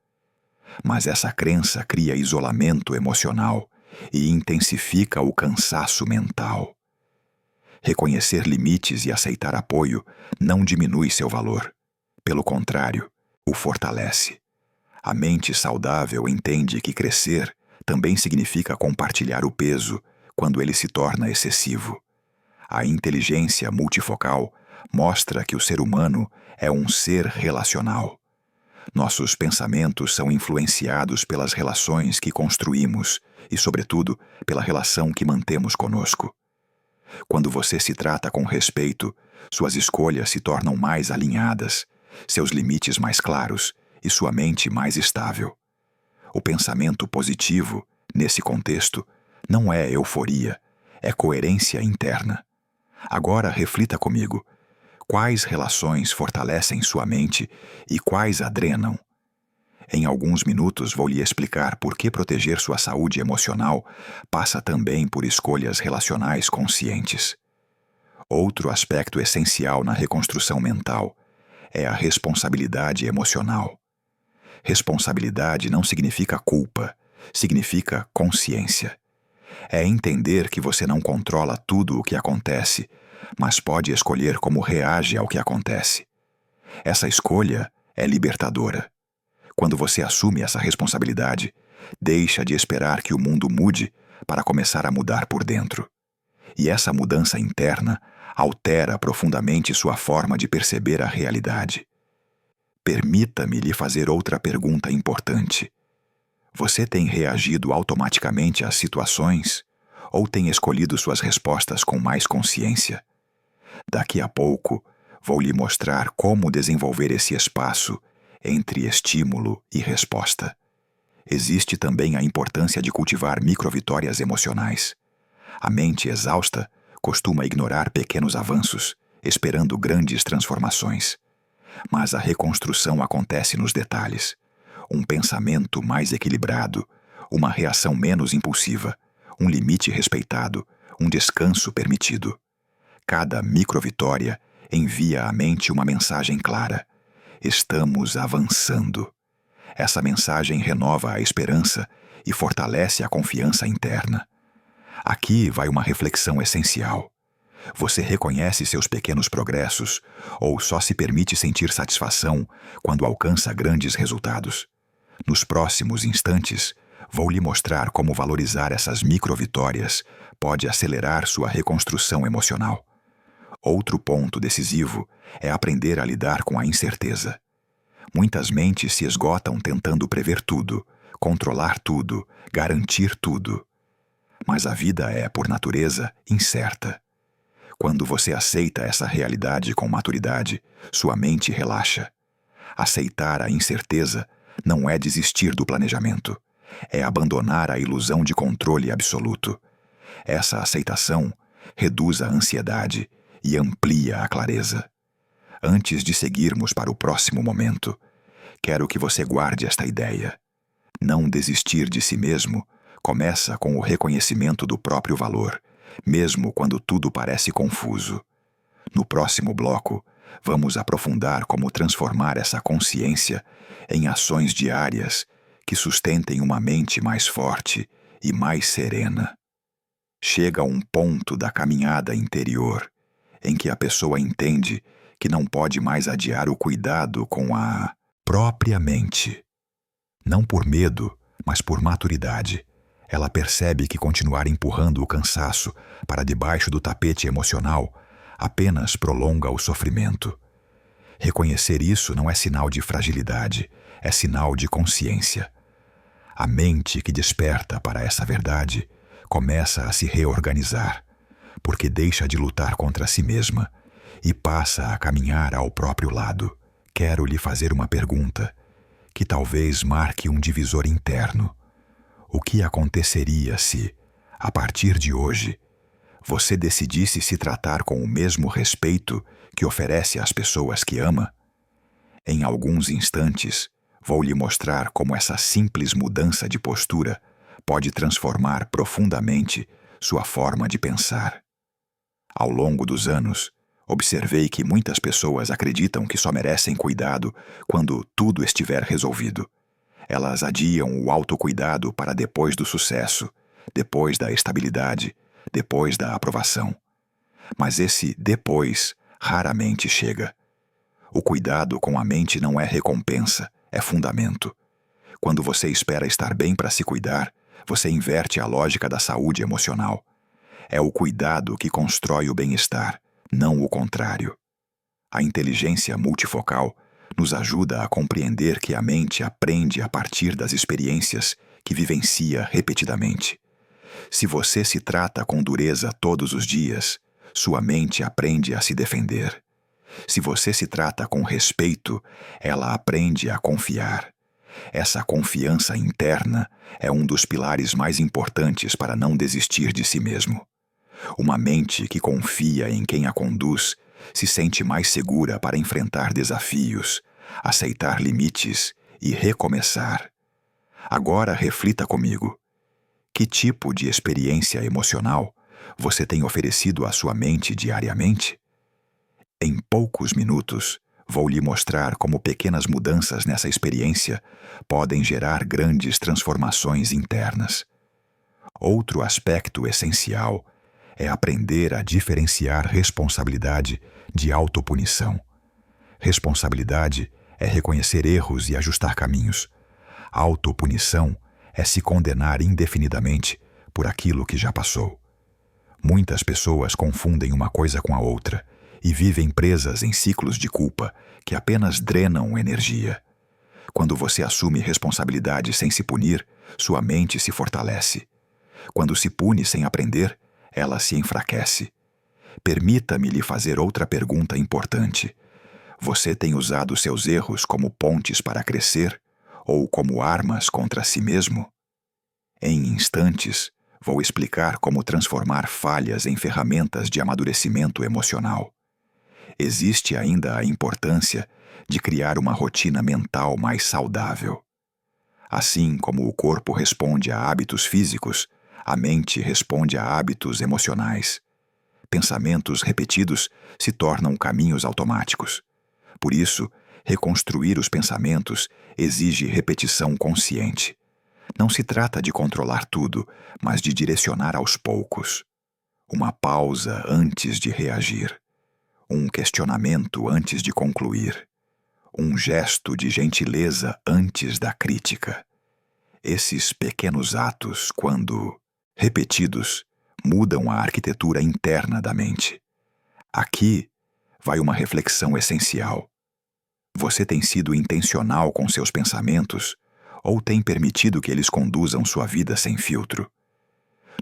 A: Mas essa crença cria isolamento emocional e intensifica o cansaço mental. Reconhecer limites e aceitar apoio não diminui seu valor. Pelo contrário, o fortalece. A mente saudável entende que crescer também significa compartilhar o peso quando ele se torna excessivo. A inteligência multifocal mostra que o ser humano é um ser relacional. Nossos pensamentos são influenciados pelas relações que construímos e, sobretudo, pela relação que mantemos conosco. Quando você se trata com respeito, suas escolhas se tornam mais alinhadas, seus limites mais claros e sua mente mais estável. O pensamento positivo, nesse contexto, não é euforia, é coerência interna. Agora reflita comigo. Quais relações fortalecem sua mente e quais a drenam? Em alguns minutos vou lhe explicar por que proteger sua saúde emocional passa também por escolhas relacionais conscientes. Outro aspecto essencial na reconstrução mental é a responsabilidade emocional. Responsabilidade não significa culpa, significa consciência. É entender que você não controla tudo o que acontece, mas pode escolher como reage ao que acontece. Essa escolha é libertadora. Quando você assume essa responsabilidade, deixa de esperar que o mundo mude para começar a mudar por dentro. E essa mudança interna altera profundamente sua forma de perceber a realidade. Permita-me lhe fazer outra pergunta importante. Você tem reagido automaticamente às situações ou tem escolhido suas respostas com mais consciência? Daqui a pouco, vou lhe mostrar como desenvolver esse espaço entre estímulo e resposta. Existe também a importância de cultivar microvitórias emocionais. A mente exausta costuma ignorar pequenos avanços, esperando grandes transformações. Mas a reconstrução acontece nos detalhes. Um pensamento mais equilibrado, uma reação menos impulsiva, um limite respeitado, um descanso permitido. Cada microvitória envia à mente uma mensagem clara. Estamos avançando. Essa mensagem renova a esperança e fortalece a confiança interna. Aqui vai uma reflexão essencial. Você reconhece seus pequenos progressos ou só se permite sentir satisfação quando alcança grandes resultados? Nos próximos instantes, vou lhe mostrar como valorizar essas microvitórias pode acelerar sua reconstrução emocional. Outro ponto decisivo é aprender a lidar com a incerteza. Muitas mentes se esgotam tentando prever tudo, controlar tudo, garantir tudo. Mas a vida é, por natureza, incerta. Quando você aceita essa realidade com maturidade, sua mente relaxa. Aceitar a incerteza não é desistir do planejamento, É abandonar a ilusão de controle absoluto. Essa aceitação reduz a ansiedade e amplia a clareza. Antes de seguirmos para o próximo momento, quero que você guarde esta ideia. Não desistir de si mesmo começa com o reconhecimento do próprio valor, mesmo quando tudo parece confuso. No próximo bloco, vamos aprofundar como transformar essa consciência em ações diárias que sustentem uma mente mais forte e mais serena. Chega um ponto da caminhada interior em que a pessoa entende que não pode mais adiar o cuidado com a própria mente. Não por medo, mas por maturidade. Ela percebe que continuar empurrando o cansaço para debaixo do tapete emocional apenas prolonga o sofrimento. Reconhecer isso não é sinal de fragilidade, é sinal de consciência. A mente que desperta para essa verdade começa a se reorganizar, porque deixa de lutar contra si mesma e passa a caminhar ao próprio lado. Quero lhe fazer uma pergunta que talvez marque um divisor interno. O que aconteceria se, a partir de hoje, você decidisse se tratar com o mesmo respeito que oferece às pessoas que ama? Em alguns instantes, vou lhe mostrar como essa simples mudança de postura pode transformar profundamente sua forma de pensar. Ao longo dos anos, observei que muitas pessoas acreditam que só merecem cuidado quando tudo estiver resolvido. Elas adiam o autocuidado para depois do sucesso, depois da estabilidade, depois da aprovação. Mas esse depois raramente chega. O cuidado com a mente não é recompensa, é fundamento. Quando você espera estar bem para se cuidar, você inverte a lógica da saúde emocional. É o cuidado que constrói o bem-estar, não o contrário. A inteligência multifocal nos ajuda a compreender que a mente aprende a partir das experiências que vivencia repetidamente. Se você se trata com dureza todos os dias, sua mente aprende a se defender. Se você se trata com respeito, ela aprende a confiar. Essa confiança interna é um dos pilares mais importantes para não desistir de si mesmo. Uma mente que confia em quem a conduz se sente mais segura para enfrentar desafios, aceitar limites e recomeçar. Agora reflita comigo. Que tipo de experiência emocional você tem oferecido à sua mente diariamente? Em poucos minutos, vou lhe mostrar como pequenas mudanças nessa experiência podem gerar grandes transformações internas. Outro aspecto essencial é aprender a diferenciar responsabilidade de autopunição. Responsabilidade é reconhecer erros e ajustar caminhos. Autopunição é se condenar indefinidamente por aquilo que já passou. Muitas pessoas confundem uma coisa com a outra e vivem presas em ciclos de culpa que apenas drenam energia. Quando você assume responsabilidade sem se punir, sua mente se fortalece. Quando se pune sem aprender, ela se enfraquece. Permita-me lhe fazer outra pergunta importante. Você tem usado seus erros como pontes para crescer ou como armas contra si mesmo? Em instantes, vou explicar como transformar falhas em ferramentas de amadurecimento emocional. Existe ainda a importância de criar uma rotina mental mais saudável. Assim como o corpo responde a hábitos físicos, a mente responde a hábitos emocionais. Pensamentos repetidos se tornam caminhos automáticos. Por isso, reconstruir os pensamentos exige repetição consciente. Não se trata de controlar tudo, mas de direcionar aos poucos. Uma pausa antes de reagir. Um questionamento antes de concluir. Um gesto de gentileza antes da crítica. Esses pequenos atos, quando repetidos, mudam a arquitetura interna da mente. Aqui vai uma reflexão essencial. Você tem sido intencional com seus pensamentos ou tem permitido que eles conduzam sua vida sem filtro?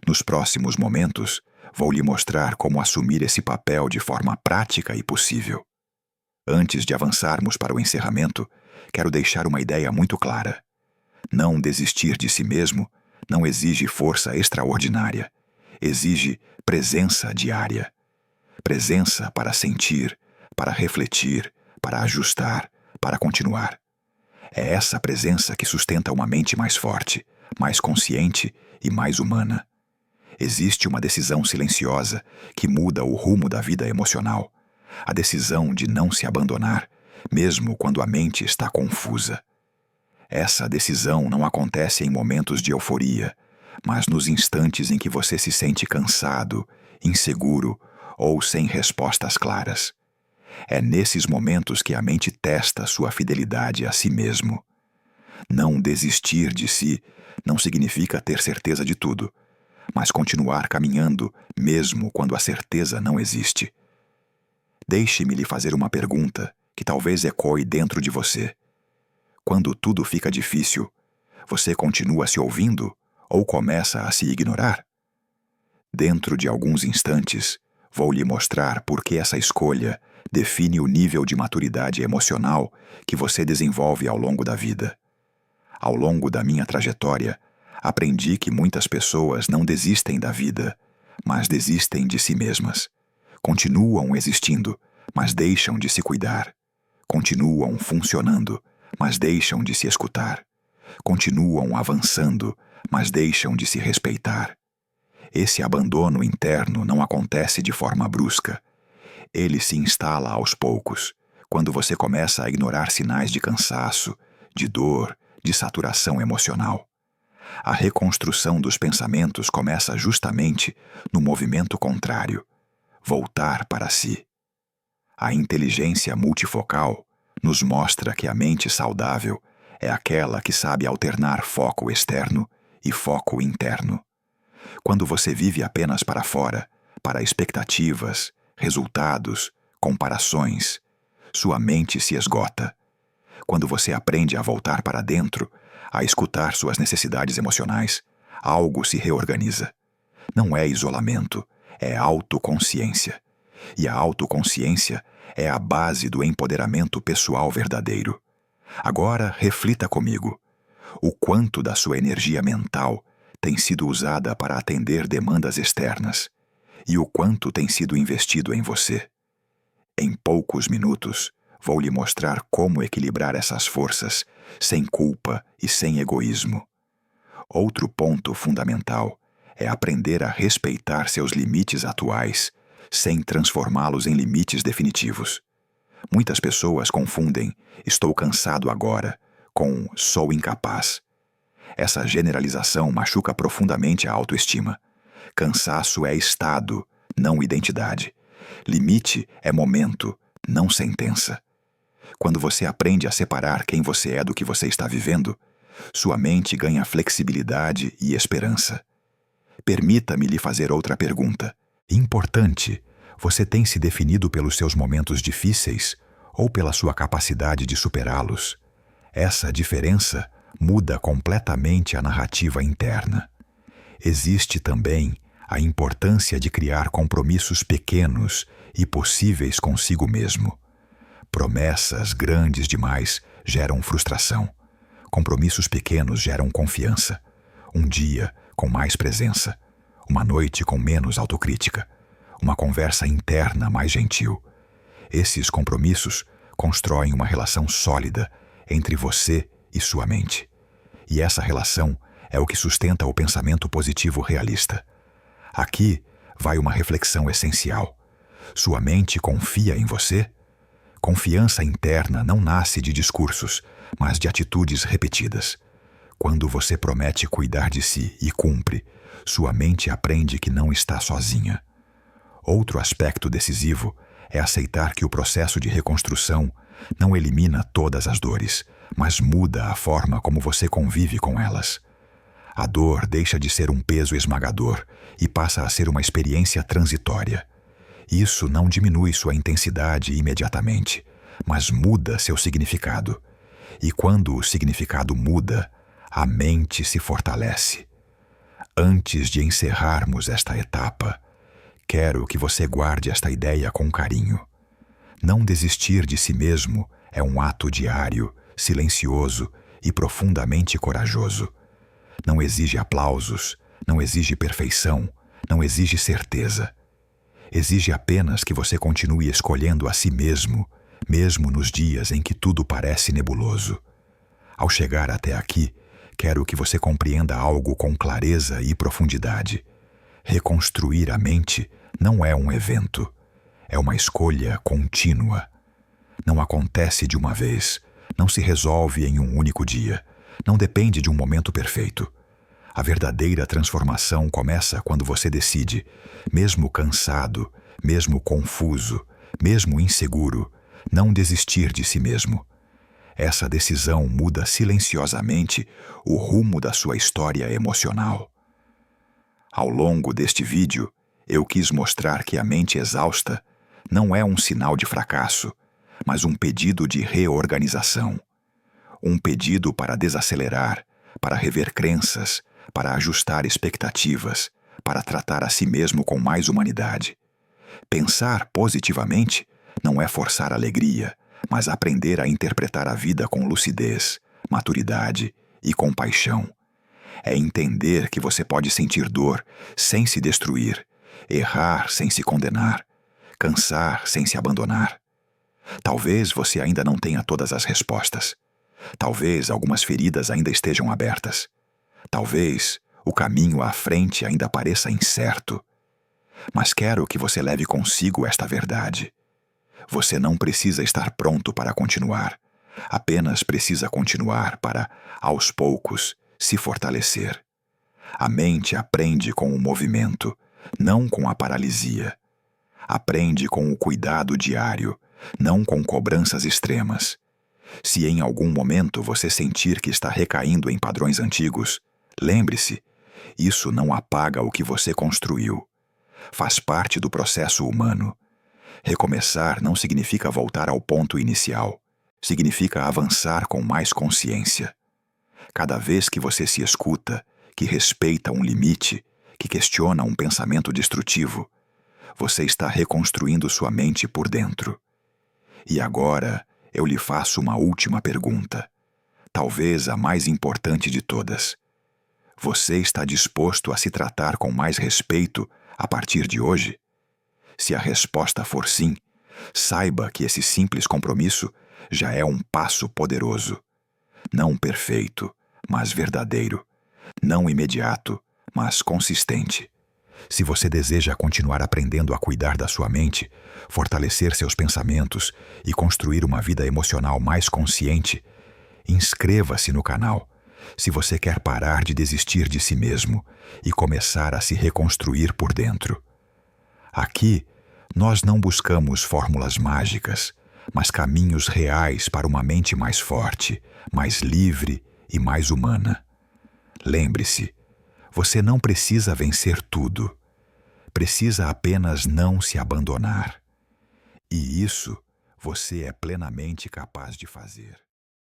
A: Nos próximos momentos, vou lhe mostrar como assumir esse papel de forma prática e possível. Antes de avançarmos para o encerramento, quero deixar uma ideia muito clara. Não desistir de si mesmo não exige força extraordinária, exige presença diária. Presença para sentir, para refletir, para ajustar, para continuar. É essa presença que sustenta uma mente mais forte, mais consciente e mais humana. Existe uma decisão silenciosa que muda o rumo da vida emocional. A decisão de não se abandonar, mesmo quando a mente está confusa. Essa decisão não acontece em momentos de euforia, mas nos instantes em que você se sente cansado, inseguro ou sem respostas claras. É nesses momentos que a mente testa sua fidelidade a si mesmo. Não desistir de si não significa ter certeza de tudo, mas continuar caminhando mesmo quando a certeza não existe. Deixe-me lhe fazer uma pergunta que talvez ecoe dentro de você. Quando tudo fica difícil, você continua se ouvindo ou começa a se ignorar? Dentro de alguns instantes, vou lhe mostrar por que essa escolha define o nível de maturidade emocional que você desenvolve ao longo da vida. Ao longo da minha trajetória, aprendi que muitas pessoas não desistem da vida, mas desistem de si mesmas. Continuam existindo, mas deixam de se cuidar. Continuam funcionando, mas deixam de se escutar. Continuam avançando, mas deixam de se respeitar. Esse abandono interno não acontece de forma brusca. Ele se instala aos poucos, quando você começa a ignorar sinais de cansaço, de dor, de saturação emocional. A reconstrução dos pensamentos começa justamente no movimento contrário, voltar para si. A inteligência multifocal nos mostra que a mente saudável é aquela que sabe alternar foco externo e foco interno. Quando você vive apenas para fora, para expectativas, resultados, comparações, sua mente se esgota. Quando você aprende a voltar para dentro, a escutar suas necessidades emocionais, algo se reorganiza. Não é isolamento, é autoconsciência. E a autoconsciência é a base do empoderamento pessoal verdadeiro. Agora, reflita comigo. O quanto da sua energia mental tem sido usada para atender demandas externas e o quanto tem sido investido em você. Em poucos minutos, vou lhe mostrar como equilibrar essas forças sem culpa e sem egoísmo. Outro ponto fundamental é aprender a respeitar seus limites atuais sem transformá-los em limites definitivos. Muitas pessoas confundem "estou cansado agora" com "sou incapaz". Essa generalização machuca profundamente a autoestima. Cansaço é estado, não identidade. Limite é momento, não sentença. Quando você aprende a separar quem você é do que você está vivendo, sua mente ganha flexibilidade e esperança. Permita-me lhe fazer outra pergunta. Importante, você tem se definido pelos seus momentos difíceis ou pela sua capacidade de superá-los? Essa diferença muda completamente a narrativa interna. Existe também a importância de criar compromissos pequenos e possíveis consigo mesmo. Promessas grandes demais geram frustração. Compromissos pequenos geram confiança. Um dia com mais presença. Uma noite com menos autocrítica. Uma conversa interna mais gentil. Esses compromissos constroem uma relação sólida entre você e sua mente. E essa relação é o que sustenta o pensamento positivo realista. Aqui vai uma reflexão essencial. Sua mente confia em você? Confiança interna não nasce de discursos, mas de atitudes repetidas. Quando você promete cuidar de si e cumpre, sua mente aprende que não está sozinha. Outro aspecto decisivo é aceitar que o processo de reconstrução não elimina todas as dores, mas muda a forma como você convive com elas. A dor deixa de ser um peso esmagador e passa a ser uma experiência transitória. Isso não diminui sua intensidade imediatamente, mas muda seu significado. E quando o significado muda, a mente se fortalece. Antes de encerrarmos esta etapa, quero que você guarde esta ideia com carinho. Não desistir de si mesmo é um ato diário, silencioso e profundamente corajoso. Não exige aplausos, não exige perfeição, não exige certeza. Exige apenas que você continue escolhendo a si mesmo, mesmo nos dias em que tudo parece nebuloso. Ao chegar até aqui, quero que você compreenda algo com clareza e profundidade. Reconstruir a mente não é um evento, é uma escolha contínua. Não acontece de uma vez, não se resolve em um único dia, não depende de um momento perfeito. A verdadeira transformação começa quando você decide, mesmo cansado, mesmo confuso, mesmo inseguro, não desistir de si mesmo. Essa decisão muda silenciosamente o rumo da sua história emocional. Ao longo deste vídeo, eu quis mostrar que a mente exausta não é um sinal de fracasso, mas um pedido de reorganização. Um pedido para desacelerar, para rever crenças, para ajustar expectativas, para tratar a si mesmo com mais humanidade. Pensar positivamente não é forçar alegria, mas aprender a interpretar a vida com lucidez, maturidade e compaixão. É entender que você pode sentir dor sem se destruir, errar sem se condenar, cansar sem se abandonar. Talvez você ainda não tenha todas as respostas. Talvez algumas feridas ainda estejam abertas. Talvez o caminho à frente ainda pareça incerto. Mas quero que você leve consigo esta verdade. Você não precisa estar pronto para continuar. Apenas precisa continuar para, aos poucos, se fortalecer. A mente aprende com o movimento, não com a paralisia. Aprende com o cuidado diário, não com cobranças extremas. Se em algum momento você sentir que está recaindo em padrões antigos, lembre-se, isso não apaga o que você construiu. Faz parte do processo humano. Recomeçar não significa voltar ao ponto inicial. Significa avançar com mais consciência. Cada vez que você se escuta, que respeita um limite, que questiona um pensamento destrutivo, você está reconstruindo sua mente por dentro. E agora eu lhe faço uma última pergunta, talvez a mais importante de todas. Você está disposto a se tratar com mais respeito a partir de hoje? Se a resposta for sim, saiba que esse simples compromisso já é um passo poderoso. Não perfeito, mas verdadeiro. Não imediato, mas consistente. Se você deseja continuar aprendendo a cuidar da sua mente, fortalecer seus pensamentos e construir uma vida emocional mais consciente, inscreva-se no canal. Se você quer parar de desistir de si mesmo e começar a se reconstruir por dentro. Aqui, nós não buscamos fórmulas mágicas, mas caminhos reais para uma mente mais forte, mais livre e mais humana. Lembre-se, você não precisa vencer tudo. Precisa apenas não se abandonar. E isso você é plenamente capaz de fazer.